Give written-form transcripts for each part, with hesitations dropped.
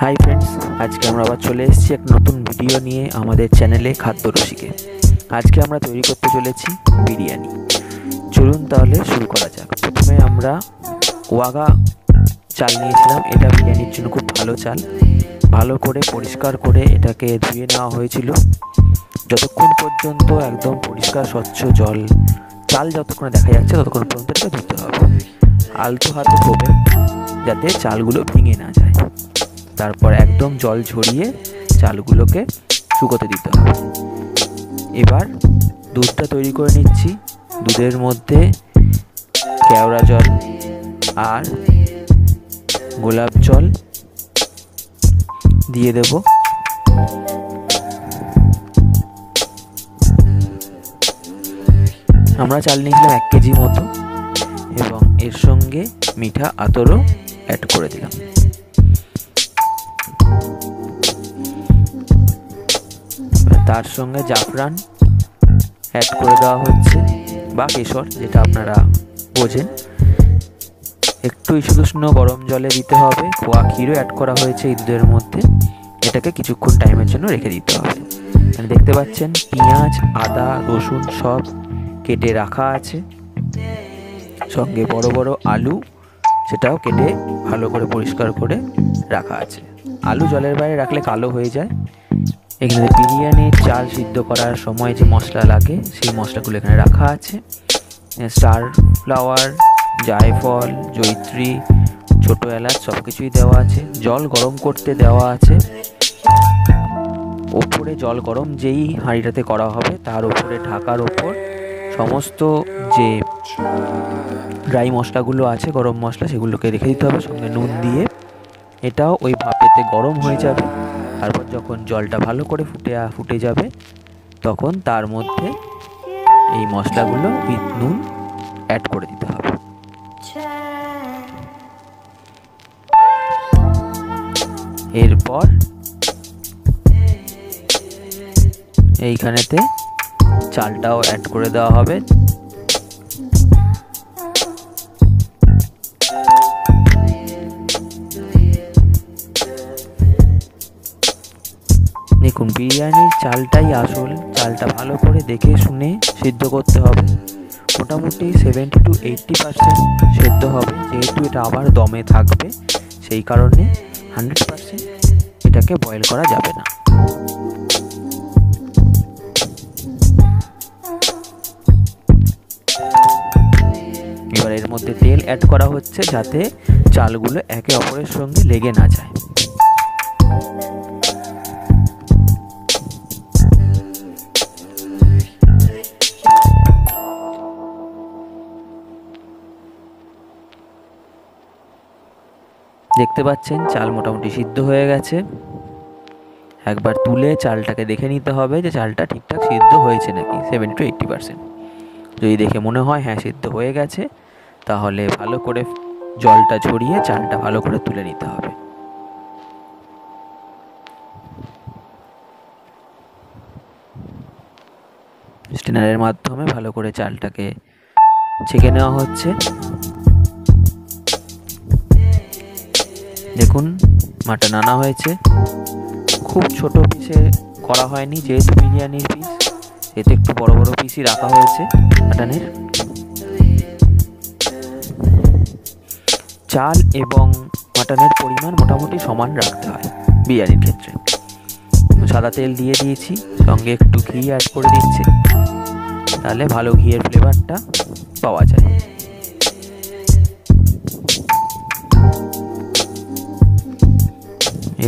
Hi friends, আজকে আমরা আবার চলে এসেছি এক নতুন ভিডিও নিয়ে আমাদের চ্যানেলে খাদ্য রসিকে। আজকে আমরা তৈরি করতে চলেছি বিরিয়ানি। চলুন তাহলে শুরু করা যাক। প্রথমে আমরা ওয়াগা চাল নিয়েছিলাম। এটা বিরিয়ানির জন্য খুব ভালো চাল। ভালো করে পরিষ্কার করে এটাকে ধুয়ে নেওয়া হয়েছিল। যতক্ষণ পর্যন্ত একদম পরিষ্কার স্বচ্ছ চাল যতক্ষণ দেখা যাচ্ছে ততক্ষণ পর্যন্ত এটা ধুতে হবে। আলতো হাতে ধোবে যাতে চালগুলো ভেঙে না যায়। তারপর একদম জল ঝরিয়ে চালগুলোকে শুকোতে দিতে হবে। এবার দুধটা তৈরি করে নিচ্ছি। দুধের মধ্যে কেওড়া জল আর গোলাপ জল দিয়ে দেব। আমরা চাল নিয়েছিলাম 1 কেজি মতো এবং এর সঙ্গে মিঠা আতরও অ্যাড করে দিলাম। তার সঙ্গে জাফরান অ্যাড করে দেওয়া হচ্ছে বা কেশর, যেটা আপনারা বোঝেন। একটু উষ্ণ গরম জলে দিতে হবে। খোয়া ক্ষীরও অ্যাড করা হয়েছে এই দুধের মধ্যে। এটাকে কিছুক্ষণ টাইমের জন্য রেখে দিতে হবে। এখানে দেখতে পাচ্ছেন পেঁয়াজ, আদা, রসুন সব কেটে রাখা আছে। সঙ্গে বড় বড় আলু, সেটাও কেটে ভালো করে পরিষ্কার করে রাখা আছে। আলু জলের বাইরে রাখলে কালো হয়ে যায়। এখানে বিরিয়ানির চাল সিদ্ধ করার সময় যে মশলা লাগে সেই মশলাগুলো এখানে রাখা আছে। স্টার ফ্লাওয়ার, জায়ফল, জয়িত্রী, ছোটো এলাচ সব কিছুই দেওয়া আছে। জল গরম করতে দেওয়া আছে। ওপরে জল গরম যেই হাঁড়িটাতে করা হবে তার ওপরে ঢাকার ওপর সমস্ত যে ড্রাই মশলাগুলো আছে, গরম মশলা, সেগুলোকে রেখে দিতে হবে সঙ্গে নুন দিয়ে। এটাও ওই ভাপেতে গরম হয়ে যাবে। তারপর যখন জলটা ভালো করে ফুটে যাবে তখন তার মধ্যে এই মশলাগুলো উইথ নুন অ্যাড করে দিতে হবে। এরপর এইখানেতে চালটাও অ্যাড করে দেওয়া হবে। দেখুন, বিরিয়ানির চালটাই আসল। চালটা ভালো করে দেখে শুনে সিদ্ধ করতে হবে। মোটামুটি 70 to 80% সেদ্ধ হবে, যেহেতু এটা আবার দমে থাকবে সেই কারণে 100% এটাকে বয়েল করা যাবে না। এবার এর মধ্যে তেল অ্যাড করা হচ্ছে যাতে চালগুলো একে অপরের সঙ্গে লেগে না যায়। দেখতে পাচ্ছেন চাল মোটামুটি সিদ্ধ হয়ে গেছে। একবার তুলে চালটাকে দেখে নিতে হবে যে চালটা ঠিকঠাক সিদ্ধ হয়েছে নাকি। 70 to 80% যদি দেখে মনে হয় হ্যাঁ সিদ্ধ হয়ে গেছে, তাহলে ভালো করে জলটা ঝরিয়ে চালটা ভালো করে তুলে নিতে হবে। স্ট্রেনারের মাধ্যমে ভালো করে চালটাকে ছেঁকে নেওয়া হচ্ছে। দেখুন মাটন আনা হয়েছে। খুব ছোট পিসে করা হয়নি, যেহেতু বিরিয়ানির পিস, এতে একটু বড় বড় পিসই রাখা হয়েছে মাটনের। চাল এবং মাটনের পরিমাণ মোটামুটি সমান রাখতে হয় বিরিয়ানির ক্ষেত্রে। সাদা তেল দিয়ে দিয়েছি, সঙ্গে একটু ঘি অ্যাড করে দিচ্ছি, তাহলে ভালো ঘিয়ের ফ্লেভারটা পাওয়া যায়।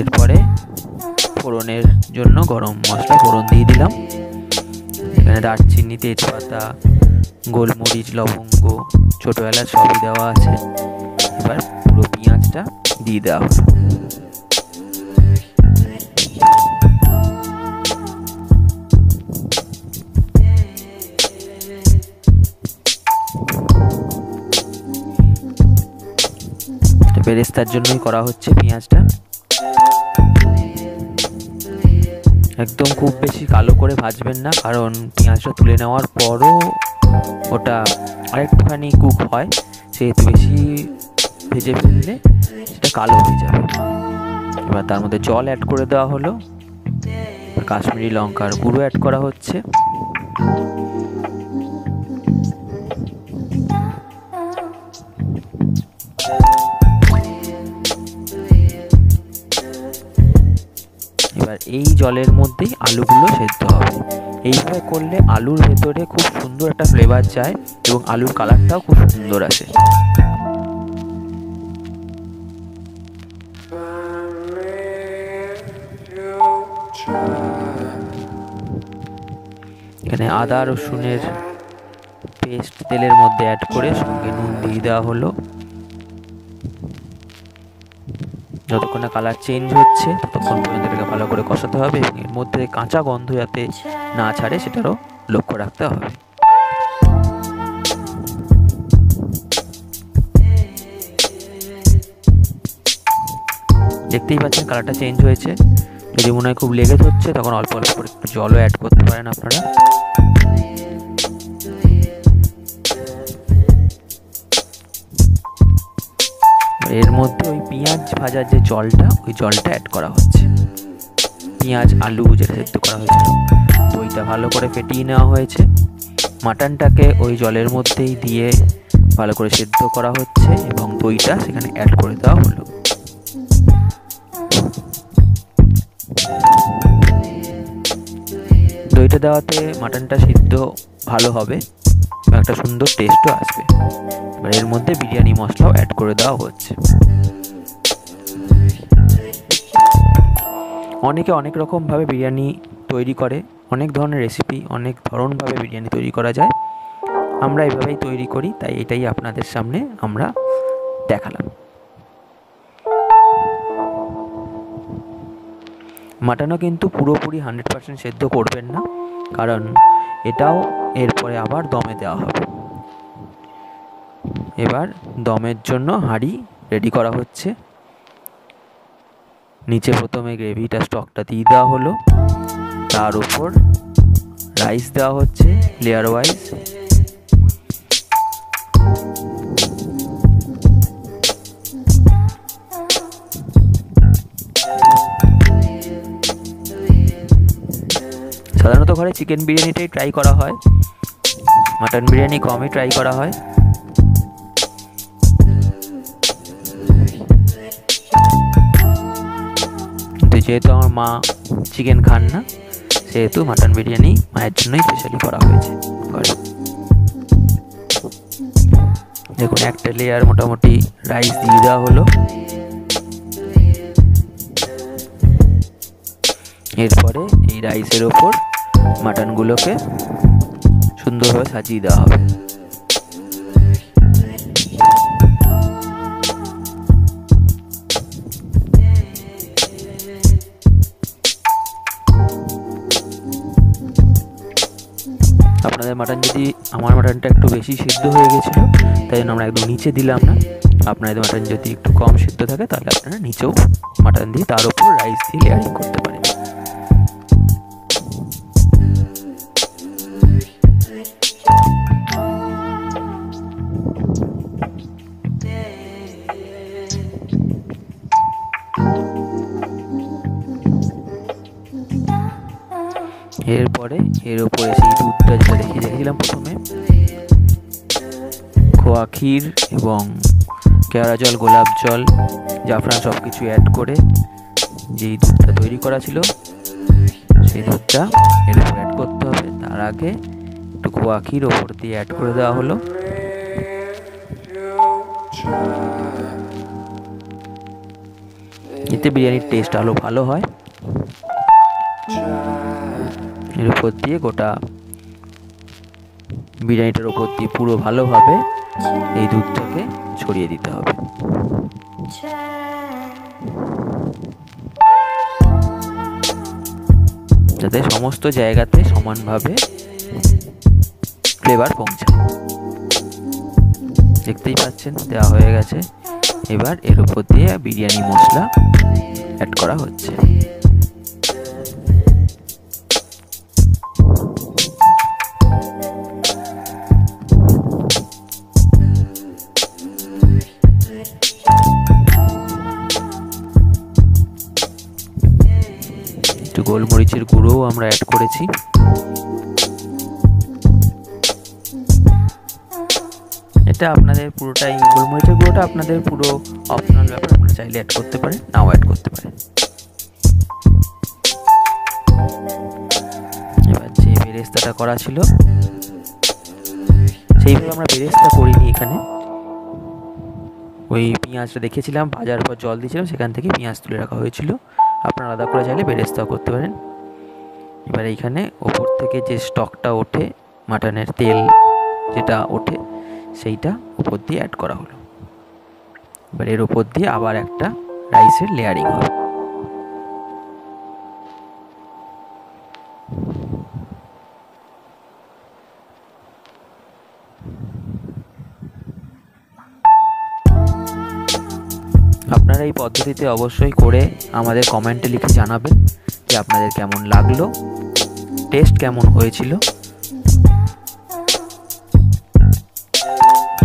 এরপরে ফোড়নের জন্য গরম মশলা ফোড়ন দিয়ে দিলাম। এখানে দারচিনি, তেজপাতা, গোলমরিচ, লবঙ্গ, ছোটো এলাচ সবই দেওয়া আছে। এবার পুরো পেঁয়াজটা দিয়ে দেওয়া হলো। বেরেস্তার জন্যই করা হচ্ছে পেঁয়াজটা। একদম খুব বেশি কালো করে ভাজবেন না, কারণ পেঁয়াজটা তুলে নেওয়ার পরও ওটা আরেকটুখানি কুক হয়, সেহেতু বেশি ভেজে ফেললে সেটা কালো হয়ে যাবে। এবার তার মধ্যে জল অ্যাড করে দেওয়া হলো, কাশ্মীরি লঙ্কার গুঁড়ো অ্যাড করা হচ্ছে, এবার এই জলের মধ্যেই আলুগুলো সেদ্ধ হবে। এইভাবে করলে আলুর ভেতরে খুব সুন্দর একটা ফ্লেভার যায় এবং আলুর কালারটাও খুব সুন্দর আসে। এখানে আদা রসুনের পেস্ট তেলের মধ্যে অ্যাড করে সঙ্গে নুন দিয়ে দেওয়া হলো। যতক্ষণ না কালার চেঞ্জ হচ্ছে ততক্ষণ পর্যন্ত এটাকে ভালো করে কষাতে হবে এবং এর মধ্যে কাঁচা গন্ধ যাতে না ছাড়ে সেটারও লক্ষ্য রাখতে হবে। দেখতেই পাচ্ছেন কালারটা চেঞ্জ হয়েছে। যদি মনে হয় খুব লেগে ধরছে তখন অল্প অল্প করে জলও অ্যাড করতে পারেন আপনারা। এর মধ্যে ওই পেঁয়াজ ভাজার যে জলটা, ওই জলটা অ্যাড করা হচ্ছে। পেঁয়াজ আলু যেটা সেদ্ধ করা হয়েছিল দইটা ভালো করে ফেটিয়ে নেওয়া হয়েছে। মাটনটাকে ওই জলের মধ্যেই দিয়ে ভালো করে সেদ্ধ করা হচ্ছে এবং দইটা সেখানে অ্যাড করে দেওয়া হলো। দইটা দেওয়াতে মাটনটা সিদ্ধ ভালো হবে এবং একটা সুন্দর টেস্টও আসবে। এবার এর মধ্যে বিরিয়ানি মশলাও অ্যাড করে দেওয়া হচ্ছে। অনেকে অনেক রকমভাবে বিরিয়ানি তৈরি করে, অনেক ধরনের রেসিপি, অনেক ধরনভাবে বিরিয়ানি তৈরি করা যায়। আমরা এইভাবেই তৈরি করি, তাই এটাই আপনাদের সামনে আমরা দেখালাম। মাটনও কিন্তু পুরোপুরি 100% সেদ্ধ করবেন না, কারণ এটাও এরপরে আবার দমে দেওয়া হবে। এবার দমের জন্য হাঁড়ি রেডি করা হচ্ছে। নিচে প্রথমে গ্রেভিটা স্টকটা দিয়ে দেওয়া হলো, তার উপর রাইস দেওয়া হচ্ছে লেয়ার ওয়াইজ। সাধারণত ঘরে চিকেন বিরিয়ানিটাই ট্রাই করা হয়, মাটন বিরিয়ানি কমই ট্রাই করা হয়। কিন্তু যেহেতু আমার মা চিকেন খান না, সেহেতু মাটন বিরিয়ানি মায়ের জন্যই স্পেশালি করা হয়েছে ঘরে। দেখুন একটা লেয়ার মোটামুটি রাইস দিয়ে দেওয়া হলো। এরপরে এই রাইসের ওপর মাটনগুলোকে সুন্দরভাবে সাজিয়ে দেওয়া হবে। আপনাদের মাটন যদি, আমার মাটনটা একটু বেশি সিদ্ধ হয়ে গেছিলো, তাই জন্য আমরা একদম নিচে দিলাম না। আপনাদের মাটন যদি একটু কম সিদ্ধ থাকে তাহলে আপনারা নিচেও মাটন দিয়ে তার উপর রাইস দিয়ে লেয়ারিং করতে পারেন। এরপরে এর উপরে সেই দুধটা যেটা দেখেছিলাম প্রথমে, খোয়া ক্ষীর এবং কেওড়া জল, গোলাপ জল, জাফরান সব কিছু অ্যাড করে যেই দুধটা তৈরি করা ছিল সেই দুধটা এর উপর অ্যাড করতে হবে। তার আগে একটু খোয়া ক্ষীর ওপর দিয়ে অ্যাড করে দেওয়া হলো। এতে বিরিয়ানির টেস্ট আরও ভালো হয়। এর উপর দিয়ে গোটা বিরিয়ানিটার উপর দিয়ে পুরো ভালোভাবে এই দুধটাকে ছড়িয়ে দিতে হবে। যাতে সমস্ত জায়গাতে সমানভাবে ফ্লেভার পৌঁছায়। দেখতেই পাচ্ছেন দেওয়া হয়ে গেছে। এবার এর উপর দিয়ে বিরিয়ানি মশলা অ্যাড করা হচ্ছে। একটু গোলমরিচের গুঁড়োও আমরা অ্যাড করেছি। এটা আপনাদের পুরোটাই, গোলমরিচের গুঁড়োটা আপনাদের পুরো অপশনাল ব্যাপার, আপনারা চাইলে অ্যাড করতে পারেন, নাও অ্যাড করতে পারেন। এবার যে বেরেস্তাটা করা ছিল সেইভাবে আমরা বেরেস্তা করিনি এখানে, ওই পেঁয়াজটা দেখেছিলাম ভাজার পর জল দিয়েছিলাম, সেখান থেকে পেঁয়াজ তুলে রাখা হয়েছিল। আপনারা আলাদা করে চাইলে বেরেস্তাও করতে পারেন। এবার এইখানে ওপর থেকে যে স্টকটা ওঠে, মাটনের তেল যেটা ওঠে, সেইটা উপর দিয়ে অ্যাড করা হলো। এবার এর উপর দিয়ে আবার একটা রাইসের লেয়ারিং হবে। আপনারা এই পদ্ধতিতে অবশ্যই করে আমাদের কমেন্টে লিখে জানাবেন যে আপনাদের কেমন লাগলো, টেস্ট কেমন হয়েছিল।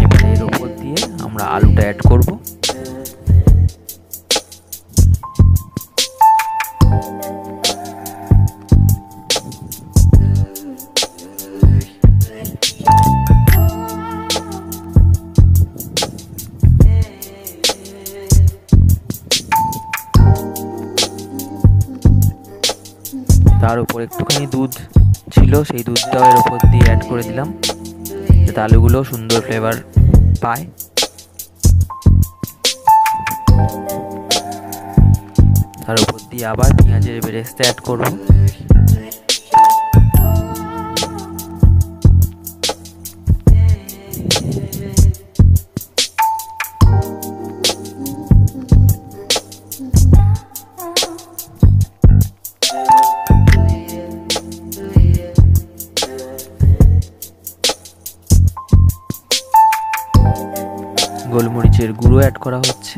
এবার এর উপর দিয়ে আমরা আলুটা অ্যাড করব। তার উপর একটুখানি দুধ ছিল, সেই দুধটাও এর উপর দিয়ে অ্যাড করে দিলাম যাতে আলুগুলো সুন্দর ফ্লেভার পায়। তার উপর দিয়ে আবার পেঁয়াজের বেরেস্তা অ্যাড করব। গোলমরিচের গুঁড়ো অ্যাড করা হচ্ছে।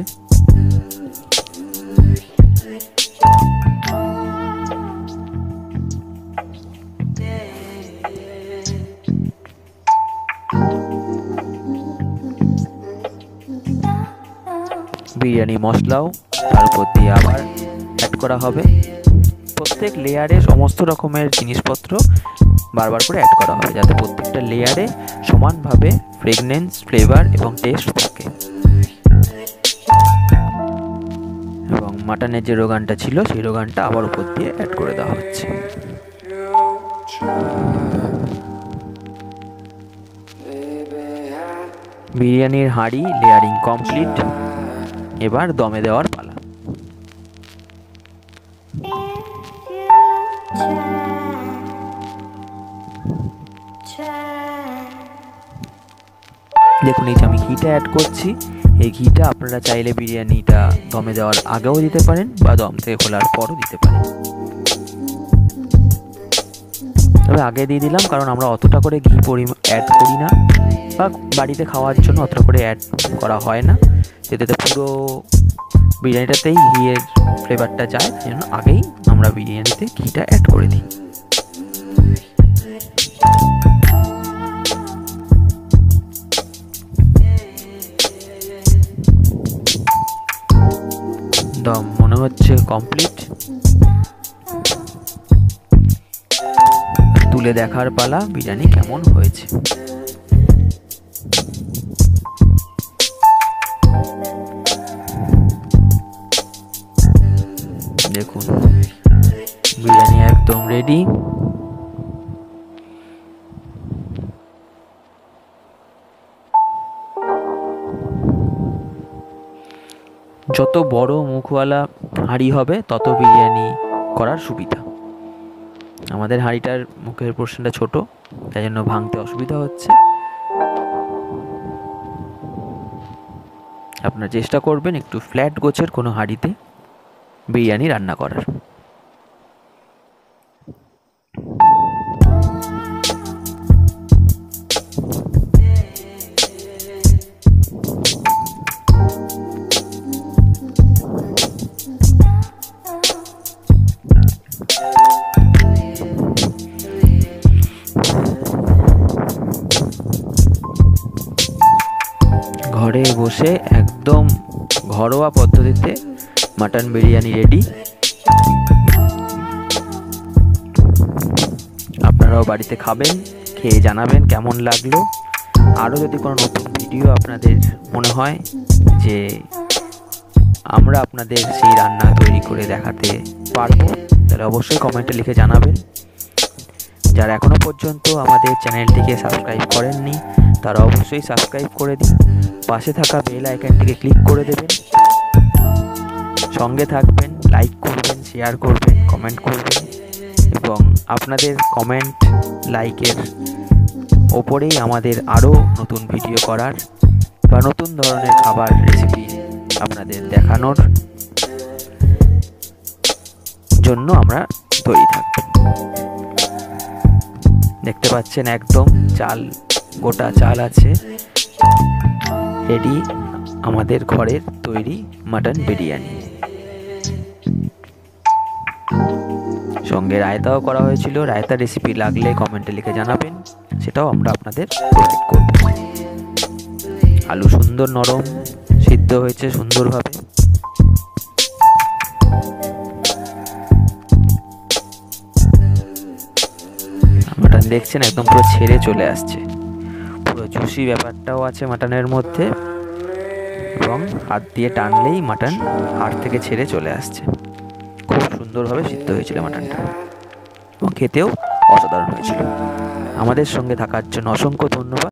বিরিয়ানি মশলাও তার উপর দিয়ে আবার অ্যাড করা হবে। প্রত্যেক লেয়ারে সমস্ত রকমের জিনিসপত্র বারবার করে অ্যাড করা হবে যাতে প্রত্যেকটা লেয়ারে সমানভাবে ফ্রেগনেন্স, ফ্লেভার এবং টেস্ট থাকে। এবং মাটনের যে রোগানটা ছিল সেই রোগানটা আবার উপর দিয়ে অ্যাড করে দেওয়া হচ্ছে। বিরিয়ানির হাঁড়ি লেয়ারিং কমপ্লিট। এবার দমে দেওয়ার পালা। দেখুন এই যে আমি ঘিটা অ্যাড করছি, এই ঘিটা আপনারা চাইলে বিরিয়ানিটা দমে দেওয়ার আগেও দিতে পারেন বা দম থেকে খোলার পরও দিতে পারেন। তবে আগে দিয়ে দিলাম কারণ আমরা অতটা করে ঘি অ্যাড করি না, বা বাড়িতে খাওয়ার জন্য অতটা করে অ্যাড করা হয় না, যেটাতে পুরো বিরিয়ানিটাতেই ঘিয়ের ফ্লেভারটা যায়, সেই জন্য আগেই আমরা বিরিয়ানিতে ঘিটা অ্যাড করে দিই। দম মনে হচ্ছে কমপ্লিট। তুলে দেখার পালা বিরিয়ানি কেমন হয়েছে। দেখুন বিরিয়ানি একদম রেডি। যত বড় মুখওয়ালা হাঁড়ি হবে তত বিরিয়ানি করার সুবিধা। আমাদের হাঁড়িটার মুখের পোর্শনটা ছোট, তাই জন্য ভাঙতে অসুবিধা হচ্ছে। আপনারা চেষ্টা করবেন একটু ফ্ল্যাট গোছের কোনো হাঁড়িতে বিরিয়ানি রান্না করার। ঘরে বসে একদম ঘরোয়া পদ্ধতিতে মাটন বিরিয়ানি রেডি। আপনারাও বাড়িতে খাবেন, খেয়ে জানাবেন কেমন লাগলো। আরও যদি কোনো নতুন ভিডিও আপনাদের মনে হয় যে আমরা আপনাদের সেই রান্না তৈরি করে দেখাতে পারবো, তাহলে অবশ্যই কমেন্টে লিখে জানাবেন। যারা এখনও পর্যন্ত আমাদের চ্যানেলটিকে সাবস্ক্রাইব করেননি তারা অবশ্যই সাবস্ক্রাইব করে দিন, পাশে থাকা বেল আইকনটিকে ক্লিক করে দেবেন, সঙ্গে থাকবেন, লাইক করবেন, শেয়ার করবেন, কমেন্ট করবেন এবং আপনাদের কমেন্ট লাইকের ওপরেই আমাদের আরও নতুন ভিডিও করার বা নতুন ধরনের খাবার রেসিপি আপনাদের দেখানোর জন্য আমরা তৈরি থাকব। দেখতে পাচ্ছেন একদম গোটা চাল আছে, রেডি আমাদের ঘরের তৈরি মাটন বিরিয়ানি। সঙ্গে রায়তাও করা হয়েছিল, রায়তা রেসিপি লাগলে কমেন্টে লিখে জানাবেন, সেটাও আমরা আপনাদের প্রোভাইড করব। আলু সুন্দর নরম সিদ্ধ হয়েছে সুন্দরভাবে। মাটন দেখছেন একদম পুরো ছেড়ে চলে আসছে, পুরো জুসি ব্যাপারটাও আছে মাটনের মধ্যে এবং হাত দিয়ে টানলেই মাটন হাড় থেকে ছেড়ে চলে আসছে। খুব সুন্দরভাবে সিদ্ধ হয়েছিল মাটনটা এবং খেতেও অসাধারণ হয়েছিল। আমাদের সঙ্গে থাকার জন্য অসংখ্য ধন্যবাদ।